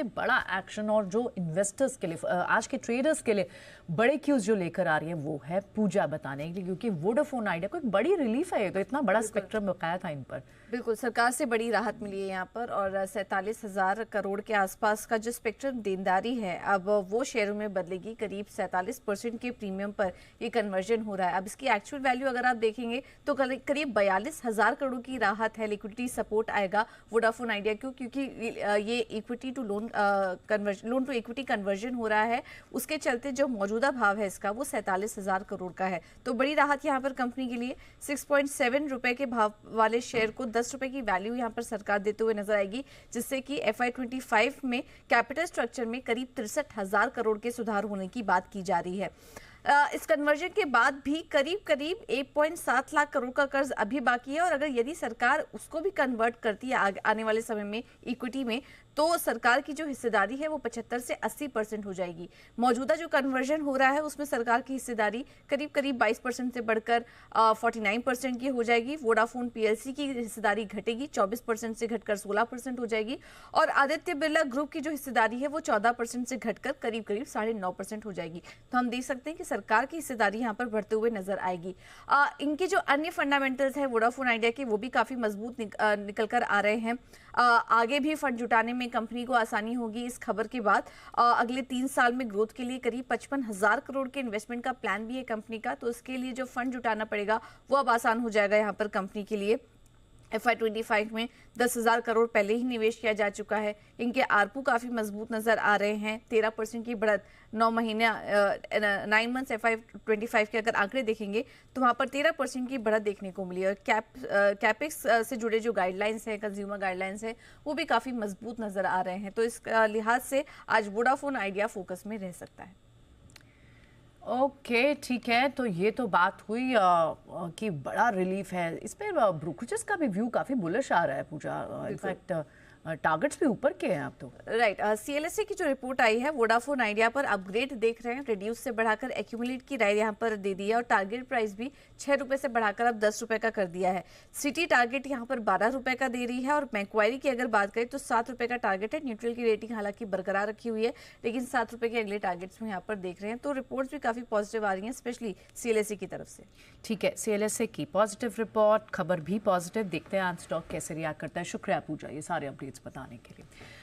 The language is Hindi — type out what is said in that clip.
सबसे बड़ा एक्शन और जो इन्वेस्टर्स के लिए, आज के ट्रेडर्स के लिए बड़े क्यूज जो लेकर आ रही है वो है पूजा बताने के लिए, क्योंकि वोडाफोन आइडिया को एक बड़ी रिलीफ है। ये तो इतना बड़ा स्पेक्ट्रम बकाया था इन पर। बिल्कुल, सरकार से बड़ी राहत मिली है यहाँ पर, और 47,000 करोड़ के आसपास का जो स्पेक्ट्रम देनदारी है अब वो शेयरों में बदलेगी। करीब 47% के प्रीमियम पर ये कन्वर्जन हो रहा है। अब इसकी एक्चुअल वैल्यू अगर आप देखेंगे तो करीब 42,000 करोड़ की राहत है, लिक्विडिटी सपोर्ट आएगा वोडाफोन आइडिया को, क्योंकि ये equity to loan loan to equity conversion हो रहा है। उसके चलते जो मौजूदा भाव है इसका वो 47,000 करोड़ का है। तो बड़ी राहत यहाँ पर कंपनी के लिए। 6.7 रुपए के भाव वाले शेयर को 10 रुपए की वैल्यू यहाँ पर सरकार देते हुए नजर आएगी, जिससे कि FY25 में कैपिटल स्ट्रक्चर में करीब 63,000 करोड़ के सुधार होने की बात की जा रही है। इस कन्वर्जन के बाद भी करीब 1.7 लाख करोड़ का कर्ज अभी बाकी है, और अगर यदि सरकार उसको भी कन्वर्ट करती है आने वाले समय में इक्विटी में, तो सरकार की जो हिस्सेदारी है वो 75 से 80% हो जाएगी। मौजूदा जो कन्वर्जन हो रहा है उसमें सरकार की हिस्सेदारी करीब 22% से बढ़कर 49% की हो जाएगी। वोडाफोन PLC की हिस्सेदारी घटेगी, 24% से घटकर 16% हो जाएगी, और आदित्य बिरला ग्रुप की जो हिस्सेदारी है वो 14% से घटकर करीब 9.5% हो जाएगी। तो हम देख सकते हैं कि सरकार की हिस्सेदारी यहाँ पर बढ़ते हुए नजर आएगी। इनके जो अन्य फंडामेंटल्स है वोडाफोन आइडिया के, वो भी काफी मजबूत निकल कर आ रहे हैं। आगे भी फंड जुटाने में कंपनी को आसानी होगी। इस खबर के बाद अगले 3 साल में ग्रोथ के लिए करीब 55,000 करोड़ के इन्वेस्टमेंट का प्लान भी है कंपनी का। तो इसके लिए जो फंड जुटाना पड़ेगा वो अब आसान हो जाएगा यहाँ पर कंपनी के लिए। FY25 में 10,000 करोड़ पहले ही निवेश किया जा चुका है। इनके आरपू काफी मजबूत नजर आ रहे हैं। 13% की बढ़त 9 मंथ्स FY25 के अगर आंकड़े देखेंगे तो वहां पर 13% की बढ़त देखने को मिली है। कैपेक्स से जुड़े जो गाइडलाइंस है, कंज्यूमर गाइडलाइंस है, वो भी काफी मजबूत नजर आ रहे हैं। तो इस लिहाज से आज वोडाफोन आइडिया फोकस में रह सकता है। ओके, ठीक है। तो ये तो बात हुई कि बड़ा रिलीफ है। इस पर ब्रोकरेजेस का भी व्यू काफी बुलिश आ रहा है पूजा। इनफैक्ट टारगेट्स भी ऊपर के हैं आप तो। राइट, CLSA की जो रिपोर्ट आई है वोडाफोन आइडिया पर अपग्रेड देख रहे हैं, रिड्यूस से बढ़ाकर एक्यूमुलेट की राय यहाँ पर दे दी है, और टारगेट प्राइस भी 6 रुपए से बढ़ाकर अब 10 रुपए का कर दिया है। सिटी टारगेट यहाँ पर 12 रुपए का दे रही है, और मैक्वायरी की अगर बात करें तो 7 रुपए का टारगेट है। न्यूट्रल की रेटिंग हालांकि बरकरार रखी हुई है, लेकिन 7 रुपए के अगले टारगेट्स में यहाँ पर देख रहे हैं। तो रिपोर्ट्स भी काफी पॉजिटिव आ रही है, स्पेशली CLSA की तरफ से। ठीक है, CLSA की पॉजिटिव रिपोर्ट, खबर भी पॉजिटिव। देखते हैं आज स्टॉक कैसे रिएक्ट करता है। शुक्रिया पूजा ये सारे अपडेट्स बताने के लिए।